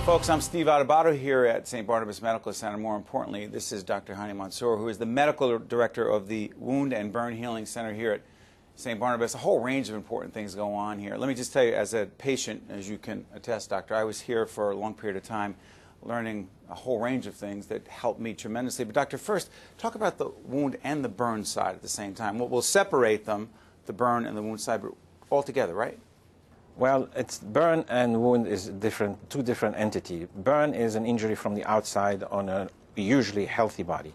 Folks, I'm Steve Adubato here at St. Barnabas Medical Center. More importantly, this is Dr. Hani Mansour, who is the medical director of the Wound and Burn Healing Center here at St. Barnabas. A whole range of important things go on here. Let me just tell you, as a patient, as you can attest, Doctor, I was here for a long period of time learning a whole range of things that helped me tremendously. But Doctor, first, talk about the wound and the burn side at the same time. We'll separate them, the burn and the wound side, but all together, right? Well, it's burn and wound is two different entities. Burn is an injury from the outside on a usually healthy body.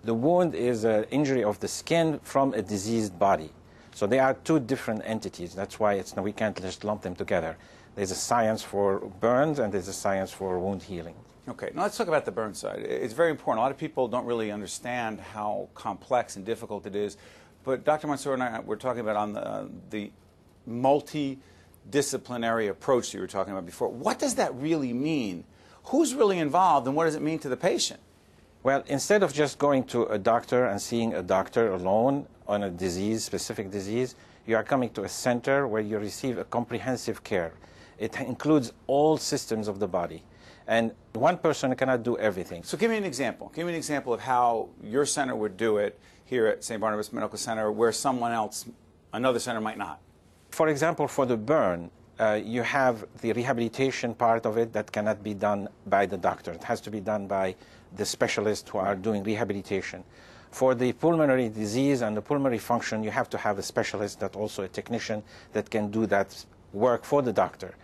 The wound is an injury of the skin from a diseased body. So they are two different entities. That's why we can't just lump them together. There's a science for burns and there's a science for wound healing. Okay, now let's talk about the burn side. It's very important. A lot of people don't really understand how complex and difficult it is. But Dr. Mansour and I were talking about on the multidisciplinary approach that you were talking about before. What does that really mean? Who's really involved and what does it mean to the patient? Well, instead of just going to a doctor and seeing a doctor alone on a specific disease, you are coming to a center where you receive a comprehensive care. It includes all systems of the body. And one person cannot do everything. So give me an example. Give me an example of how your center would do it here at St. Barnabas Medical Center where someone else, another center might not. For example, for the burn, you have the rehabilitation part of it that cannot be done by the doctor. It has to be done by the specialists who are doing rehabilitation. For the pulmonary disease and the pulmonary function, you have to have a specialist, that also a technician, that can do that work for the doctor.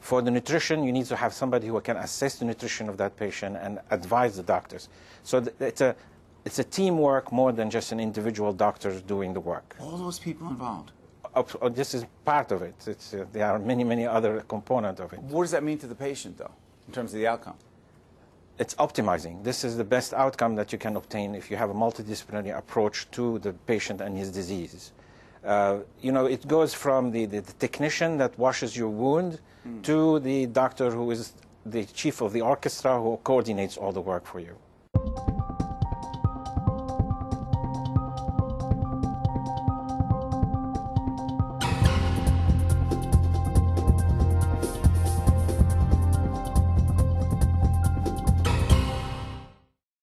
For the nutrition, you need to have somebody who can assess the nutrition of that patient and advise the doctors. So it's a teamwork more than just an individual doctor doing the work. All those people involved? This is part of it. There are many, many other components of it. What does that mean to the patient, though, in terms of the outcome? It's optimizing. This is the best outcome that you can obtain if you have a multidisciplinary approach to the patient and his disease. You know, it goes from the technician that washes your wound to the doctor who is the chief of the orchestra who coordinates all the work for you.